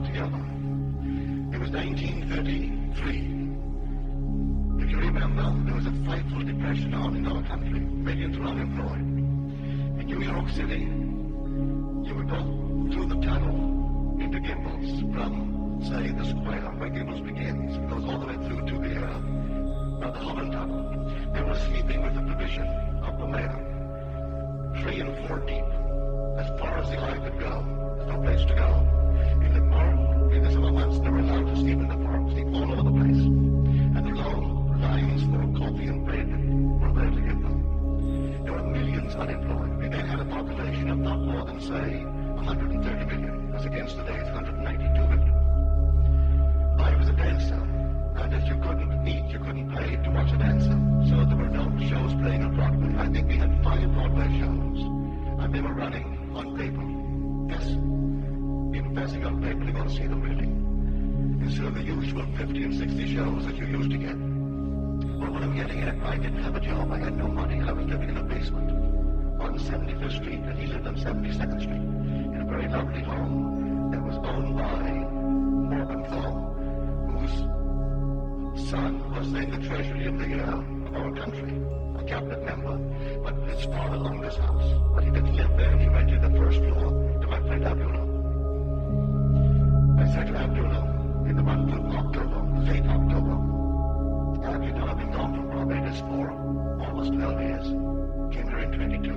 got together. It was 1933. If you remember, there was a fateful depression on in our country. Millions were unemployed. In New York City, you would go through the tunnel into Gimbels from, say, the square where Gimbels begins. It goes all the way through to the Holland Tunnel. They were sleeping with the permission of the mayor. 3 and 4 deep, as far as the eye could go. There's no place to go. In the park, in the summer months, they were allowed to sleep in the park, sleep all over the place. And the long lines for coffee and bread were there to give them. There were millions unemployed. We then had a population of not more than, say, 130 million, as against today's 192 million. I was a dancer, and if you couldn't eat, you couldn't pay to watch a dancer. So there were no shows playing on Broadway. I think we had 5 Broadway shows, and they were running on paper. Yes, investing on paper, you're going to see them really. Instead of the usual 50 and 60 shows that you used to get. Well, what I'm getting at, I didn't have a job, I had no money, I was living in a basement on 75th Street, and he lived on 72nd Street, in a very lovely home that was owned by Morgenthau, whose son was in the treasury of our country, a cabinet member, but his father owned this house. But he didn't live there, he rented the first floor to my friend Abdullah. I said to Abdullah, in the month of October, late October, you know, I've been gone from Barbados for almost 12 years. Came here in 22.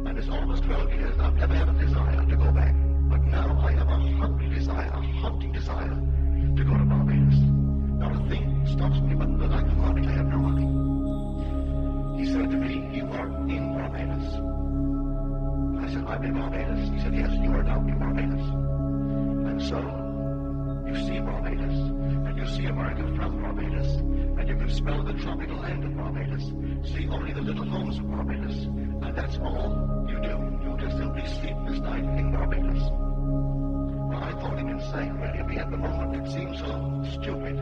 And it's almost 12 years, I've never had a desire to go back. But now I have a hungry desire, a haunting desire to go to Barbados. Not a thing stops me but the lack of money. I have no money. He said to me, you are in Barbados. I said, I'm in Barbados. He said, yes, you are now in Barbados. And so, you see Barbados, and you see America from Barbados, and you can smell the tropical land of Barbados, see only the little homes of Barbados, and that's all you do. You just simply sleep this night in Barbados. Well, I thought him insane, really. At the moment, it seemed so stupid,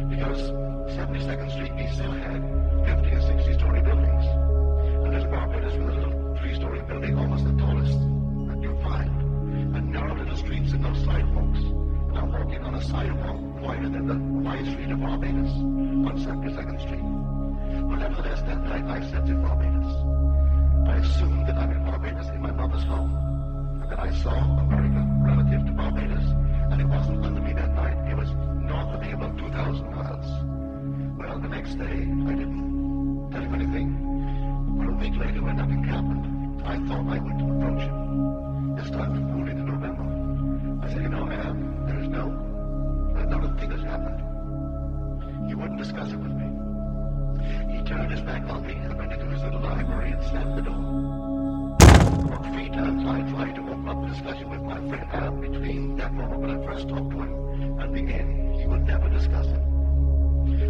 because 72nd Street, we still had 50 and 60-story buildings, and there's Barbados with a little 3-story building, almost the tallest that you'll find, and narrow little streets and no sidewalks. I'm walking on a sidewalk wider than the wide street of Barbados on 72nd Street. But nevertheless, that night I said to Barbados. I assumed that I'm in Barbados in my mother's home, and that I saw America relative to Barbados, and it wasn't under me that night. It was north of me about 2,000 miles. Well, the next day, I didn't tell him anything. But a week later, when nothing happened, I thought I would approach him. This time, only in November. I said, you know, ma'am, there's not a thing has happened. He wouldn't discuss it with me. He turned his back on me and went into his little library and slammed the door. About 3 times I tried to open up the discussion with my friend Ab between that moment when I first talked to him and the end. He would never discuss it.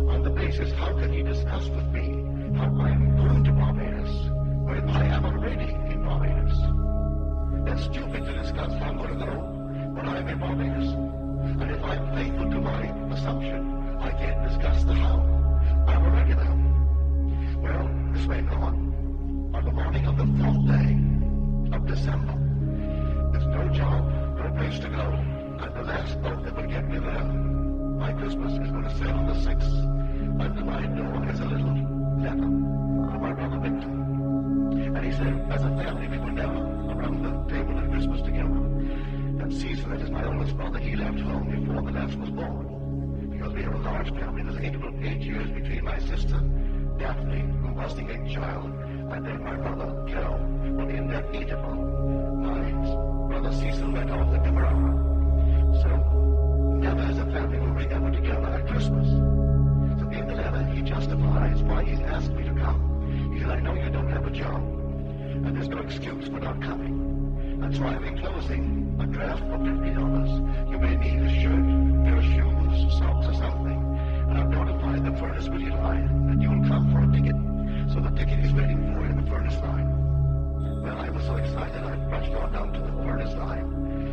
On the basis, how can he discuss with me how I'm going to Barbados when I am already in Barbados? That's stupid to discuss how I'm going to go when I'm in Barbados. And if I'm faithful to my assumption, I can't discuss the how. I'm already there. Well, this went on. On the morning of the 4th day of December, there's no job, no place to go, and the last boat that will get me there, my Christmas is going to sail on the 6th. Under my door is a little letter from my brother Victor. And he said, as a family, we were never around the table at Christmas together. And Cecil, that is my oldest brother, he left home before the last was born. Because we are a large family. There's 8 years between my sister, Daphne, who was the 8th child, and then my brother, Carol. Well, in that interval, my brother Cecil went off to Camarara. So, never as a family were we ever together at Christmas. So in the letter, he justifies why he's asked me to come. He said, I know you don't have a job, and there's no excuse for not coming. And so I'm enclosing a draft for $50. You may need a shirt, pair of shoes, socks or something. And I've notified the furnace Willie line that you'll come for a ticket. So the ticket is waiting for you in the furnace line. Well, I was so excited I rushed on down to the furnace line.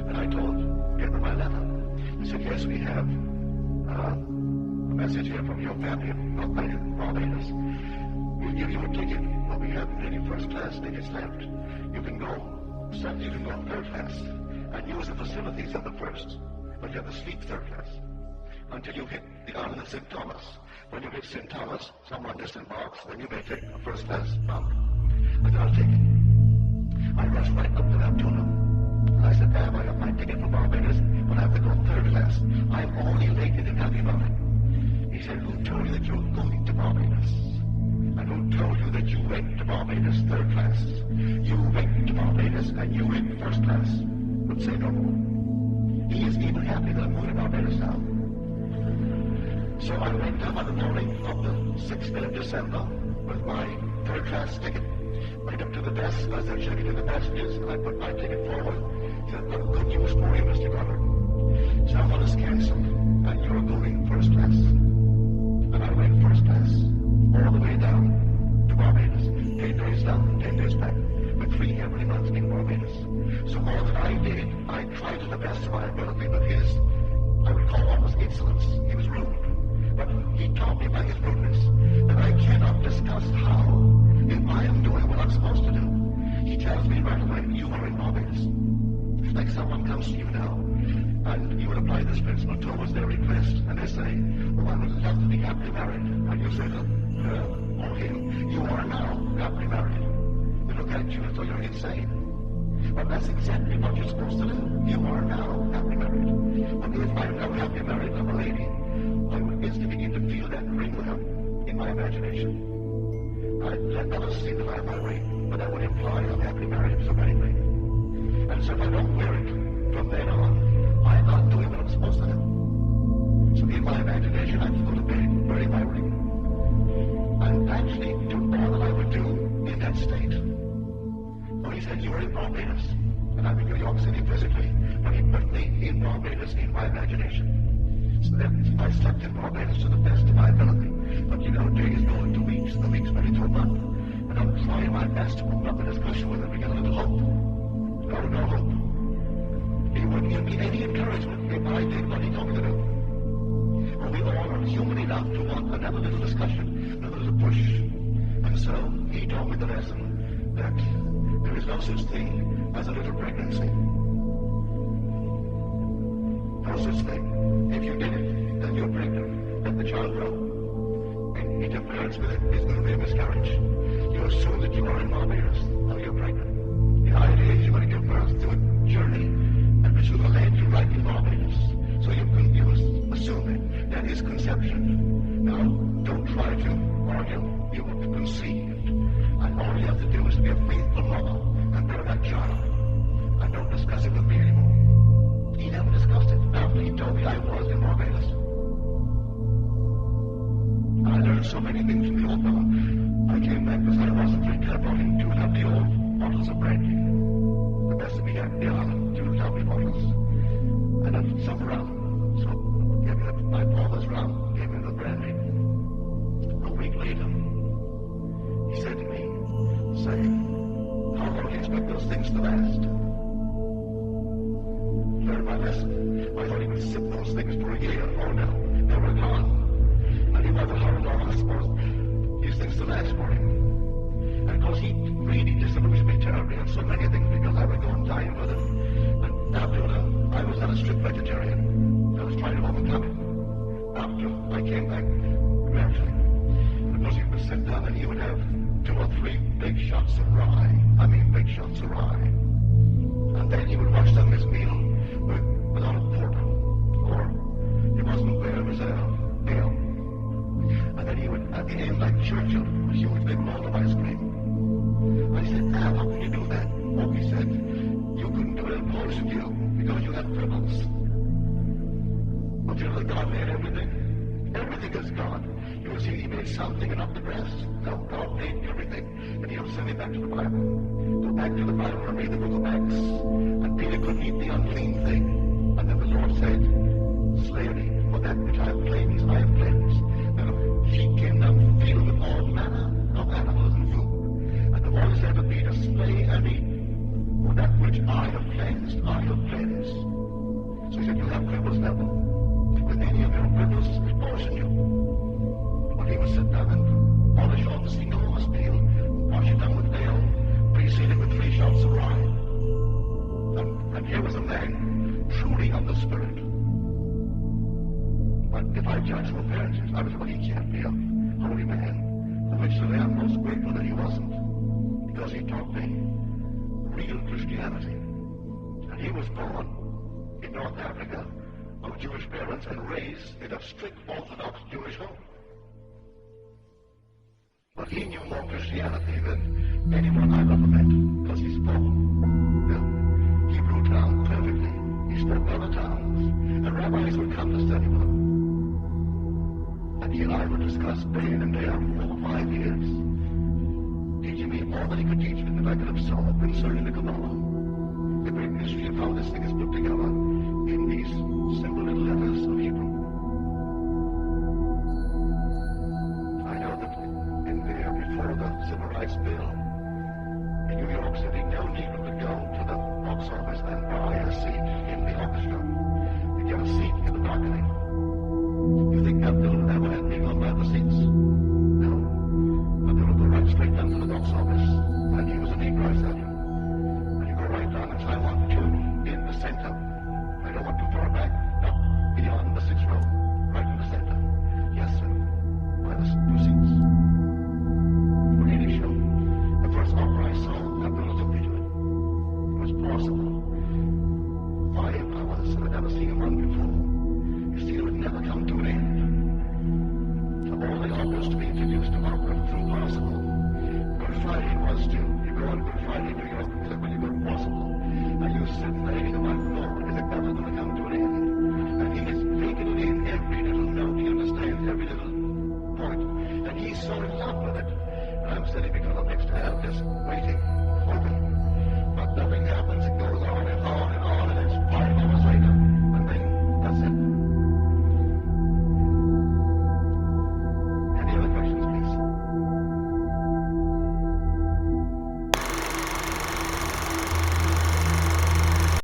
And I told him my letter. He said, yes, we have a message here from your family in Barbados. We'll give you a ticket, but we haven't any first class tickets left. You can go third class and use the facilities of the first. but you have to sleep third class until you hit the island of St. Thomas. When you hit St. Thomas, someone disembarks, then you may take a first class bunk. I said, I'll take it. I rushed right up to Abdullah. And I said, Dad, I got my ticket for Barbados, but I have to go third class. I'm only late, and happy about it. He said, who told you that you're going to Barbados? And who told you that you went to Barbados third class? You went to Barbados and you went first class. Would say no more. He is even happy that I'm going to Barbados now. So I went down on the morning of the 6th day of December with my third class ticket. Went up to the desk, I said, checking in the passengers, and I put my ticket forward. He said, well, good news for you, Mr. Goddard. Someone is cancelled, and you're going first class. And I went first class, all the way down to Barbados. 10 days down, 10 days back, with 3 heavenly months in Barbados. So all that I did, I tried to the best of my ability, but his, I would call almost insolence. He was rude. But he taught me by his rudeness that I cannot discuss how, if I am doing what I'm supposed to do. He tells me right away, you are in Barbados. It's like someone comes to you now, and you would apply this principle towards their request, and they say, oh, I would love to be happily married. And you say to her or him, you are now happily married. They look at you as though you're insane. But that's exactly what you're supposed to do. You are now happily married. But if I'm not happily married, I'm a lady, I would instantly begin to feel that ring in my imagination. I'd let others see that I'm married, but that would imply I'm happily married to somebody. And so if I don't wear it from then on, I'm not doing what I'm supposed to do. So in my imagination, I go to bed wearing my ring. And actually do all that I would do in that state. Well, he said, you were in Barbados, and I'm in New York City physically, but he put me in Barbados in my imagination. So then I slept in Barbados to the best of my ability. But you know, days go into weeks, the weeks went into a month. And I'm trying my best to open up a discussion with him to get a little hope. No hope. He wouldn't give me any encouragement if I did what he told me to do. Well, we all are human enough to want another little discussion, another little push. And so he told me the lesson that there is no such thing as a little pregnancy. No such thing. If you did it, then you're pregnant. Let the child grow. And interference with it is going to be a miscarriage. You assume that you are in Barbados, now you're pregnant. The idea is you're going to give birth to a journey, and which will land you right in Barbados. So you assume it. That is conception. Now, don't try to argue. You will be conceived. And all you have to do is to be a faithful mother and bear that child. And don't discuss it with me anymore. He never discussed it after he told me I was in Barbados. I learned so many things from the old fellow. I came back because I wasn't drinking. I brought him 2 lovely old bottles of brandy. The best that we had in the island, 2 lovely bottles. And then some rum. So gave me my father's rum, gave me the brandy. A week later, he said to me, how long do you expect those things to last? Learned my lesson. I thought he would sip those things for a year. Oh no, they were gone. And he wondered how long I suppose these things to last for him. And of course he really disillusioned me terribly on so many things because I would go and dine with him. And after I was not a strict vegetarian. I was trying to overcome it. After I came back gradually. And of course he would sit down and he would have 2 or 3 big shots of rye. I mean big shots of rye. And then he would wash down his meal with a lot of pork. Or it wasn't beer, it was ale. And then he would, at the end, like Churchill, a huge big mold of ice cream. I said, Al, how can you do that? Oh, he said, you couldn't do it in Polish of you because you have dribbles. But you know that God made everything? Everything is God. You will see he made something and not the rest. No, God made everything. And he'll send me back to the Bible. Go back to the Bible and read the book of Acts. And Peter couldn't eat the unclean thing. And then the Lord said, slay me, for that which I have cleansed, I have cleansed. She came down filled with all manner of animals and food. And the Lord said to Peter, slay and eat, for that which I have cleansed, I have cleansed. So he said, you have quibbles, Neville. With any of your quibbles, portion you. But he would sit down and polish off the single horse meal, wash it down with ale, preceded with 3 shots of rye. And here was a man truly of the Spirit. judge who parented out of an Ethiopian, holy man, for which I am most grateful that he wasn't, because he taught me real Christianity. And he was born in North Africa of Jewish parents and raised in a strict Orthodox Jewish home. But he knew more Christianity than anyone I've ever met, because he spoke the Hebrew tongue perfectly. He spoke other tongues, and rabbis would come to study with him. And he and I would discuss day in and day out for over 5 years, teaching me all that he could teach me that I could absorb concerning the Kabbalah, the great mystery of how this thing is put together in these simple little letters of Hebrew. I know that in there, before the Civil Rights Bill, in New York City, no Negro could go to the box office and buy a seat in the orchestra, to get a seat in the balcony. You think Abdullah never had Negro buy the seats?